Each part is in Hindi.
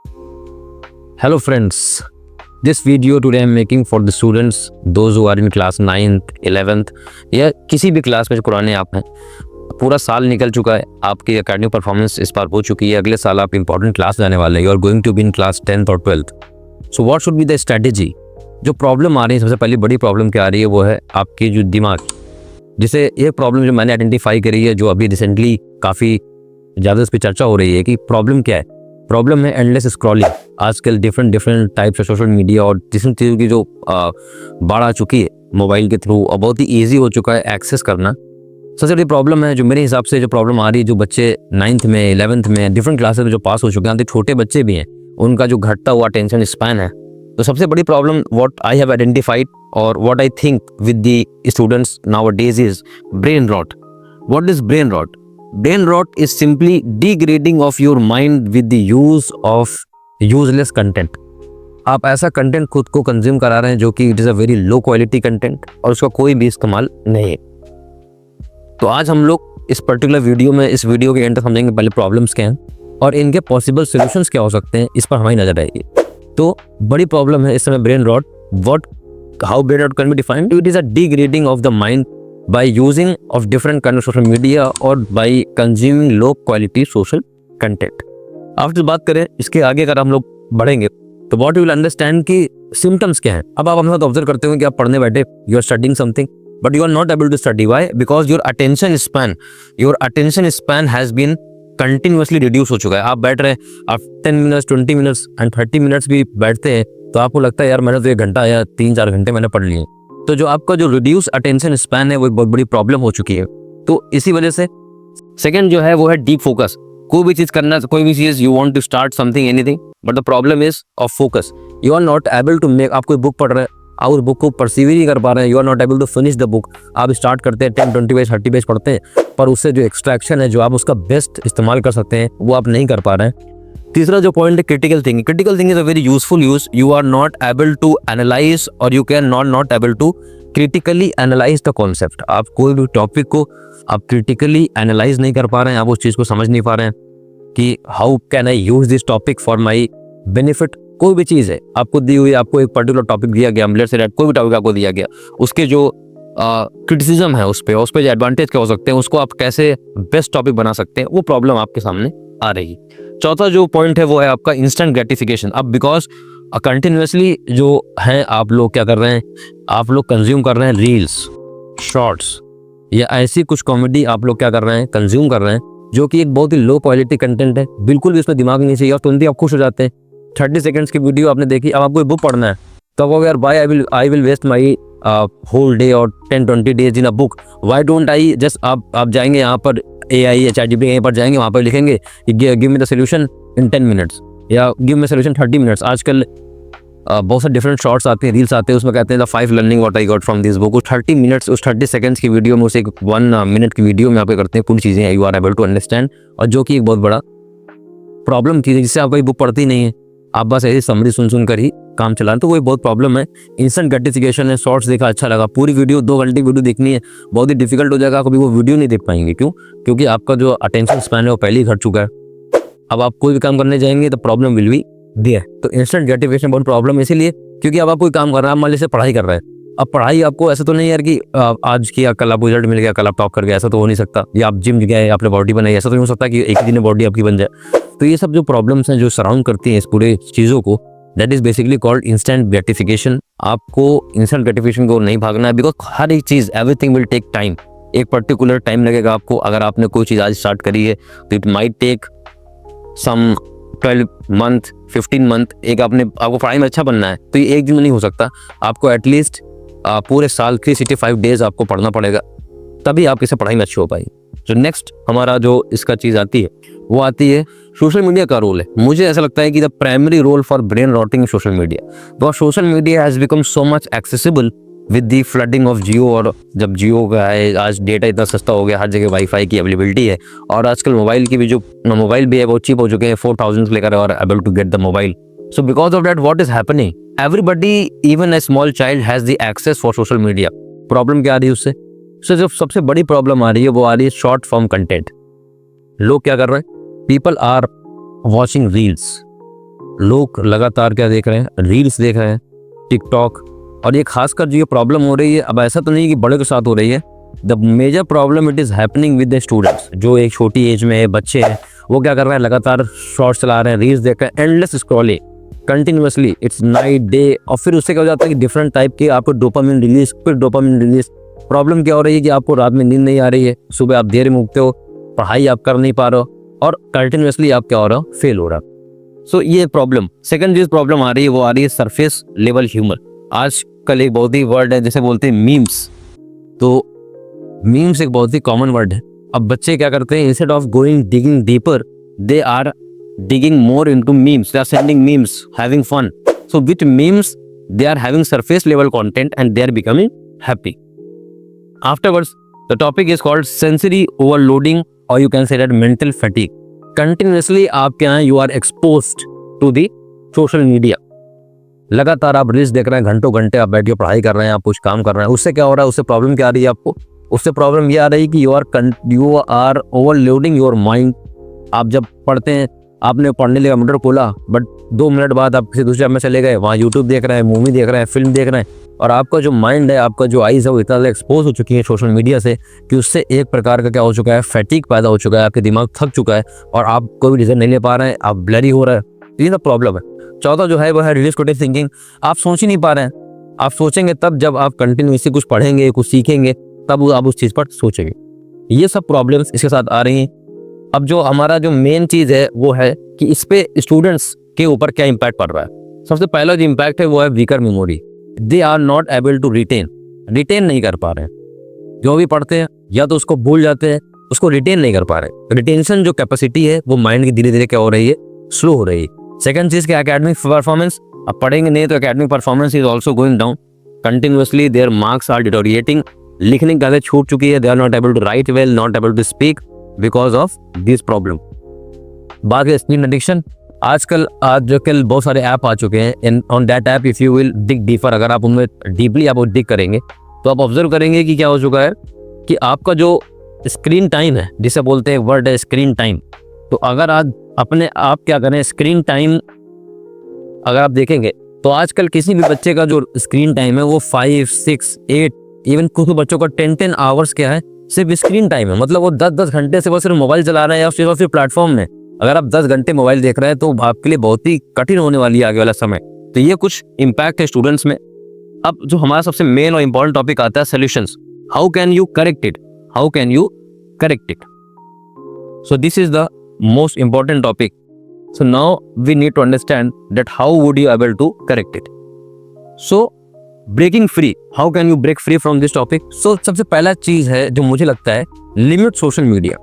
Hello friends, this video today I am making for the students, those who are in class 9th, 11th या किसी भी क्लास में जो पुराने आप हैं। पूरा साल निकल चुका है, आपकी एकेडमिक परफॉर्मेंस इस बार हो चुकी है। अगले साल आप इंपॉर्टेंट क्लास जाने वाले हैं, you are going to be in class 10th और 12th। So what should be the strategy. जो प्रॉब्लम आ रही है, सबसे पहली बड़ी प्रॉब्लम क्या आ रही है वो है आपकी जो दिमाग, जिसे ये प्रॉब्लम जो मैंने आइडेंटिफाई करी है, जो अभी रिसेंटली काफ़ी ज़्यादा इस पर चर्चा हो रही है कि प्रॉब्लम क्या है। प्रॉब्लम है एंडलेस स्क्रॉलिंग। आजकल different types of social media और डिफरेंट चीज़ों की जो बाढ़ आ चुकी है मोबाइल के थ्रू, और बहुत ही ईजी हो चुका है एक्सेस करना। सबसे बड़ी प्रॉब्लम है जो मेरे हिसाब से जो प्रॉब्लम आ रही है, जो बच्चे 9th में 11th में डिफरेंट क्लासेस में जो पास हो चुके हैं, छोटे बच्चे भी हैं, उनका जो घटता हुआ अटेंशन स्पैन है। तो सबसे बड़ी problem what I have identified और what I think with the students nowadays is brain rot. What is brain rot? Brain rot is simply degrading of your mind with the use of useless content. आप ऐसा कंटेंट खुद को कंज्यूम करा रहे हैं जो कि it is a very low quality content और उसका कोई भी इस्तेमाल नहीं है। तो आज हम लोग इस पर्टिकुलर वीडियो में, इस वीडियो के एंड तक समझेंगे पहले प्रॉब्लम्स क्या हैं और इनके पॉसिबल सोल्यूशंस क्या हो सकते हैं, इस पर हमारी नजर आएगी। तो बड़ी प्रॉब्लम है इस समय brain rot. How brain rot can be defined? It is a degrading of the mind by using of different kind of social media और by consuming low quality social content। After बात करें इसके आगे, अगर हम लोग बढ़ेंगे तो what you will understand कि symptoms क्या हैं। अब आप हमें ऑब्जर्व करते हो कि आप पढ़ने बैठे, you are studying something but you are not able to study। Why? Because your attention span has been continuously reduce हो चुका है। आप बैठ रहे हैं, आप 10 minutes 20 minutes and 30 minutes भी बैठते हैं तो आपको लगता है यार मैंने तो 1 घंटा या 3-4 घंटे मैंने पढ़ लिए। तो जो आपका जो रिड्यूस अटेंशन स्पैन है वो बहुत बड़ी प्रॉब्लम हो चुकी है। तो इसी वजह से सेकंड जो है वो है डीप फोकस। कोई भी चीज करना, कोई भी चीज you want to start something anything but the problem is of focus. You are not able to make. आप कोई बुक पढ़ रहे हैं, आप उस बुक को परसीव नहीं कर पा रहे हैं। You are not able to finish the book. आप स्टार्ट करते हैं 10 20 पेज 30 पेज पढ़ते हैं पर उससे जो एक्सट्रैक्शन है, जो आप उसका बेस्ट इस्तेमाल कर सकते हैं, वो आप नहीं कर पा रहे हैं। तीसरा जो पॉइंट है critical thinking. Critical thinking is a very useful use. You are not able to analyse और you can not able to critically analyse the concept. आप कोई भी टॉपिक को आप क्रिटिकली एनालाइज नहीं कर पा रहे हैं, आप उस चीज को समझ नहीं पा रहे हैं कि how can I use this topic for my benefit. कोई भी चीज है आपको दी हुई, आपको एक पर्टिकुलर टॉपिक दिया गया, लेट्स से कोई भी टॉपिक आपको दिया गया, उसके जो क्रिटिसिज्म है उस पर जो एडवांटेज क्या हो सकते हैं, उसको आप कैसे बेस्ट टॉपिक बना सकते हैं, वो प्रॉब्लम आपके सामने आ रही है। चौथा जो पॉइंट है वो है आपका इंस्टेंट ग्रेटिफिकेशन। अब बिकॉज कंटिन्यूसली जो है आप लोग क्या कर रहे हैं, आप लोग कंज्यूम कर रहे हैं रील्स, शॉर्ट्स या ऐसी कुछ कॉमेडी आप लोग क्या कर रहे हैं, कंज्यूम कर रहे हैं, जो कि एक बहुत ही लो क्वालिटी कंटेंट है। बिल्कुल भी उसमें दिमाग नहीं चाहिए और तुरंत ही आप खुश हो जाते हैं। 30 सेकंड्स की वीडियो आपने देखी, अब आपको बुक पढ़ना है तो आप यार by I will waste my whole day और 10-20 days in a book. Why don't I just आप जाएंगे यहाँ पर AI या ChatGPT पर जाएंगे, वहाँ पर लिखेंगे give me the solution in 10 minutes या गिव मी सोल्यूशन 30 मिनट्स। आजकल बहुत सारे डिफरेंट शॉर्ट्स आते हैं, रील्स आते हैं, उसमें कहते हैं the 5 learning what I got from this book. उस 30 मिनट्स, उस 30 सेकंड्स की वीडियो में, उस एक 1 मिनट की वीडियो में आप करते हैं पूरी चीज़ें you are able to understand, और जो कि एक बहुत बड़ा प्रॉब्लम थी जिससे आप कोई बुक पढ़ती नहीं है, आप बस ऐसी समरी सुन कर ही काम चलाएं, तो वो एक बहुत प्रॉब्लम है। इंस्टेंट ग्रेटिफिकेशन है, शॉर्ट्स देखा अच्छा लगा, पूरी वीडियो 2 घंटे वीडियो देखनी है, बहुत ही डिफिकल्ट हो जाएगा, कभी वो वीडियो नहीं देख पाएंगे। क्यों? क्योंकि आपका जो अटेंशन स्पैन है वो पहले ही घट चुका है। अब आप कोई भी काम करने जाएंगे तो प्रॉब्लम विल बी देयर। तो इंस्टेंट ग्रेटिफिकेशन बहुत प्रॉब्लम है, इसीलिए क्योंकि अब आप कोई काम कर रहे हैं, आप मान लीजिए पढ़ाई कर रहे हैं। अब पढ़ाई आपको ऐसा तो नहीं यार कि आज किया कल आपको रिजल्ट मिल गया, कल आप टॉप कर गया, ऐसा तो हो नहीं सकता। या आप जिम गए, आपने बॉडी बनाई, ऐसा तो नहीं हो सकता कि एक ही दिन में बॉडी आपकी बन जाए। तो ये सब जो प्रॉब्लम्स हैं जो सराउंड करती हैं इस पूरे चीज़ों को, that is basically called instant gratification. आपको इंस्टेंट ग्रेटिफिकेशन को नहीं भागना है, बिकॉज हर एक चीज़, एवरीथिंग विल टेक टाइम। एक पर्टिकुलर टाइम लगेगा आपको। अगर आपने कोई चीज़ आज स्टार्ट करी है तो it might take some 12 month 15 month. आपको पढ़ाई में अच्छा बनना है तो ये एक दिन में नहीं हो सकता। आपको एटलीस्ट पूरे साल 365 डेज आपको पढ़ना पड़ेगा, तभी आप इसे पढ़ाई में अच्छी हो पाएगी। जो नेक्स्ट हमारा जो इसका चीज़ आती है वो आती है सोशल मीडिया का रोल है। मुझे ऐसा लगता है कि the primary role for brain rotting social media, because social media has become so much accessible with the flooding of Jio. और जब जियो का है, आज डेटा इतना सस्ता हो गया, हर जगह वाईफाई की अवेलेबिलिटी है, और आजकल मोबाइल की भी जो मोबाइल भी है वो चीप हो चुके हैं, 4000 से लेकर और able to get the mobile. So because of that what is happening, everybody even a small child has the access for social media. Problem क्या आ रही है उससे? जो सबसे बड़ी प्रॉब्लम आ रही है वो आ रही है शॉर्ट फॉर्म कंटेंट। लोग क्या कर रहे हैं, पीपल आर वॉचिंग रील्स, लोग लगातार क्या देख रहे हैं, रील्स देख रहे हैं, टिकटॉक। और ये खासकर जो ये प्रॉब्लम हो रही है, अब ऐसा तो नहीं कि बड़े के साथ हो रही है, the major problem it is happening with the students. जो एक छोटी एज में है, बच्चे हैं, वो क्या कर रहे हैं, लगातार शॉर्ट्स चला रहे हैं, रील्स देख रहे हैं, endless scrolling continuously, it's night day. और फिर उससे क्या हो जाता है कि डिफरेंट टाइप के आपको डोपामिन रिलीज, फिर डोपामिन रिलीज। प्रॉब्लम क्या हो रही है कि आपको रात में नींद नहीं आ रही है, सुबह आप देर में उठते हो, पढ़ाई आप कर नहीं पा रहे हो, और कंटिन्यूअसली आप क्या हो रहा हो, फेल हो रहा। सो ये प्रॉब्लम। सेकंड जिस प्रॉब्लम आ रही है वो आ रही है सरफेस लेवल ह्यूमर। आजकल एक बहुत ही वर्ड है जिसे बोलते हैं मीम्स। तो मीम्स एक बहुत ही कॉमन वर्ड है। अब बच्चे क्या करते हैं, instead of going digging deeper, they are digging more into memes. They are sending memes, having fun. So with memes, they are having surface level content and they are becoming happy. Afterwards, the topic is called sensory overloading, or you can say that mental fatigue. Continuously आप क्या हैं, you are exposed to the social media. लगातार आप रील्स देख रहे हैं, घंटों घंटे आप बैठ के पढ़ाई कर रहे हैं, आप कुछ काम कर रहे हैं। उससे क्या हो रहा है, उससे प्रॉब्लम क्या आ रही है आपको? उससे प्रॉब्लम ये आ रही है कि you are overloading your mind. आप जब पढ़ते हैं, आपने पढ़ने लगा, कंप्यूटर खोला, बट 2 मिनट बाद आप किसी दूसरे ऐप में चले गए, वहाँ यूट्यूब देख रहे हैं, मूवी देख रहे हैं, फिल्म देख रहे हैं, और आपका जो माइंड है, आपका जो आइज़ है, वो इतना ज़्यादा एक्सपोज हो चुकी है सोशल मीडिया से कि उससे एक प्रकार का क्या हो चुका है, फैटिक पैदा हो चुका है, आपके दिमाग थक चुका है और आप कोई डिसीजन नहीं ले पा रहे हैं, आप ब्लरी हो रहा है। ये ना प्रॉब्लम है। चौथा जो है वो है रिलेटिव थिंकिंग। आप सोच ही नहीं पा रहे हैं। आप सोचेंगे तब जब आप कंटिन्यूसली कुछ पढ़ेंगे, कुछ सीखेंगे, तब आप उस चीज़ पर सोचेंगे। ये सब प्रॉब्लम्स इसके साथ आ रही हैं। अब जो हमारा जो मेन चीज़ है वो है कि इस पे स्टूडेंट्स के ऊपर क्या इम्पैक्ट पड़ रहा है। सबसे पहला जो इम्पैक्ट है वो है weaker memory. They are not able to retain नहीं कर पा रहे हैं। जो भी पढ़ते हैं या तो उसको भूल जाते हैं, उसको रिटेन नहीं कर पा रहे। रिटेंशन जो कैपेसिटी है वो माइंड की धीरे धीरे क्या हो रही है, स्लो हो रही है। सेकंड चीज़ क्या, एकेडमिक परफॉर्मेंस। अब पढ़ेंगे नहीं तो academic performance is also going down continuously. Their marks are deteriorating. लिखने की आदत छूट चुकी है। They are not able to write well, not able to speak because of this problem. बात है स्क्रीन एडिक्शन। आजकल बहुत सारे ऐप आ चुके हैं, and on that app if you will dig deeper, अगर आप उनमें डीपली आप डिग करेंगे तो आप ऑब्जर्व करेंगे कि क्या हो चुका है कि आपका जो स्क्रीन टाइम है, जिसे बोलते हैं वर्ड है स्क्रीन टाइम। तो अगर आज अपने आप क्या करें, स्क्रीन टाइम अगर आप देखेंगे तो आजकल किसी भी बच्चे का जो स्क्रीन टाइम है वो 5, 6, 8, इवन कुछ बच्चों का 10 आवर्स क्या है, सिर्फ स्क्रीन टाइम है। मतलब वो 10 घंटे से वो सिर्फ मोबाइल चला रहे हैं या सिर्फ प्लेटफॉर्म में। अगर आप 10 घंटे मोबाइल देख रहे हैं तो आपके लिए बहुत ही कठिन होने वाली है आगे वाला समय। तो ये कुछ इम्पैक्ट है स्टूडेंट्स में। अब जो हमारा सबसे मेन और इम्पोर्टेंट टॉपिक आता है solutions. How can you correct it, how can you correct it. So this is the most important topic. So now we need to understand that how would you able to correct it. So breaking free, how can you break free from this topic? So सबसे पहला चीज है जो मुझे लगता है, लिमिट सोशल मीडिया.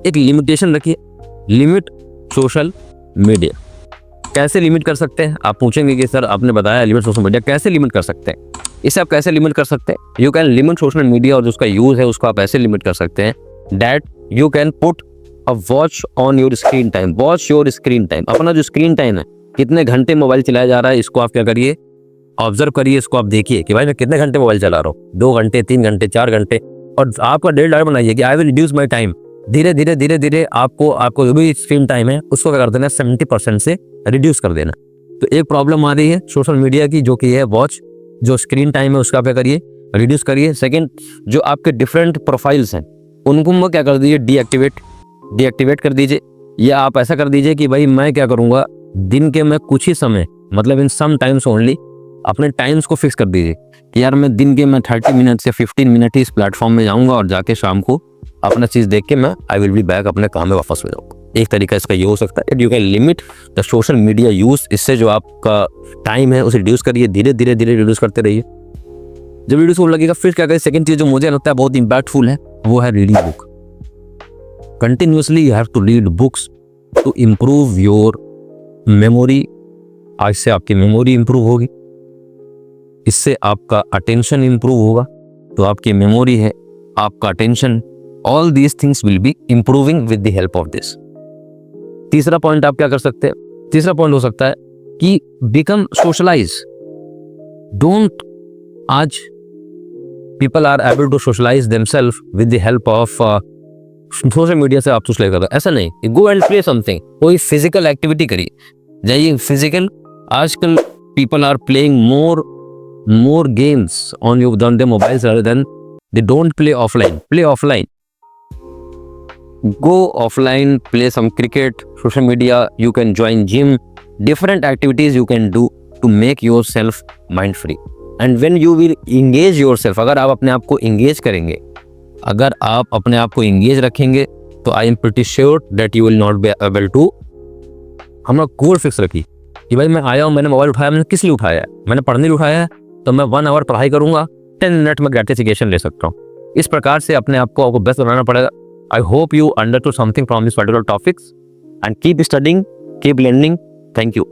एक लिमिटेशन रखिए, लिमिट सोशल मीडिया. कैसे लिमिट कर सकते हैं? आप पूछेंगे कि सर आपने बताया लिमिट सोशल मीडिया, कैसे लिमिट कर सकते हैं? इसे आप कैसे लिमिट कर सकते हैं? You can limit social media, और जो उसका यूज है उसको आप ऐसे लिमिट कर सकते हैं that you can put a watch on your screen time. Watch your screen time. अपना जो स्क्रीन टाइम है, कितने घंटे मोबाइल चलाया जा रहा है, इसको आप क्या करिए, ऑब्जर्व करिए, इसको आप देखिए कि भाई मैं कितने घंटे मोबाइल चला रहा हूँ. 2 घंटे, 3 घंटे, 4 घंटे. और आपका डेढ़ बनाइए कि I will reduce my time. धीरे धीरे आपको जो भी स्क्रीन टाइम है उसको क्या कर देना, 70% से रिड्यूस कर देना. तो एक प्रॉब्लम आ रही है सोशल मीडिया की, जो कि है वॉच. जो स्क्रीन टाइम है उसका क्या करिए, रिड्यूस करिए. सेकेंड, जो आपके डिफरेंट प्रोफाइल्स हैं उनको क्या कर दीजिए, डीएक्टिवेट कर दीजिए. या आप ऐसा कर दीजिए कि भाई मैं क्या करूँगा, दिन के मैं कुछ ही समय, मतलब इन सम टाइम्स ओनली, अपने टाइम्स को फिक्स कर दीजिए कि यार मैं दिन के 30 मिनट से 15 मिनट ही इस प्लेटफॉर्म में जाऊँगा और जाके शाम को अपना चीज़ देख के मैं आई विल बी बैक, अपने काम में वापस हो जाऊँगा. एक तरीका इसका ये हो सकता है. You can limit the social media use. इससे जो आपका टाइम है उसे रिड्यूस करिए, धीरे धीरे रिड्यूस करते रहिए. जब रिड्यूस होने लगेगा फिर क्या करें. सेकंड चीज़ जो मुझे लगता है बहुत इम्पैक्टफुल है वो है reading book. Continuously you have to read books to improve your memory. आज से आपकी मेमोरी इंप्रूव होगी, इससे आपका अटेंशन इंप्रूव होगा. तो आपकी मेमोरी है, आपका attention, all these things will be improving with the help of this. तीसरा पॉइंट आप क्या कर सकते हैं, तीसरा पॉइंट हो सकता है कि बिकम सोशलाइज. डोंट, आज people are able to socialise themselves with the help of social media से. आप सोशलाइज कर रहे हैं, ऐसा नहीं. Go and play something. कोई फिजिकल एक्टिविटी करिए. जाइए फिजिकल, आजकल people are playing more games on their mobiles rather than they don't play offline. Play offline. Go offline, play some cricket, social media, you can join gym, different activities you can do to make yourself mind free. And when you will engage yourself, अगर आप अपने आप को engage करेंगे, अगर आप अपने आप को engage रखेंगे, तो I am pretty sure that you will not be able to, हमने गोल फिक्स रखी कि भाई मैं आया हूँ, मैंने मोबाइल उठाया, मैंने किस लिए उठाया है, मैंने पढ़ने लिए उठाया है, तो मैं 1 आवर पढ़ाई करूंगा, 10 मिनट में ग्रेटिफिकेशन ले सकता हूँ। इस प्रकार से अपने आप को आपको बेस्ट बनाना पड़ेगा। I hope you understood something from this particular topics and keep studying, keep learning. Thank you.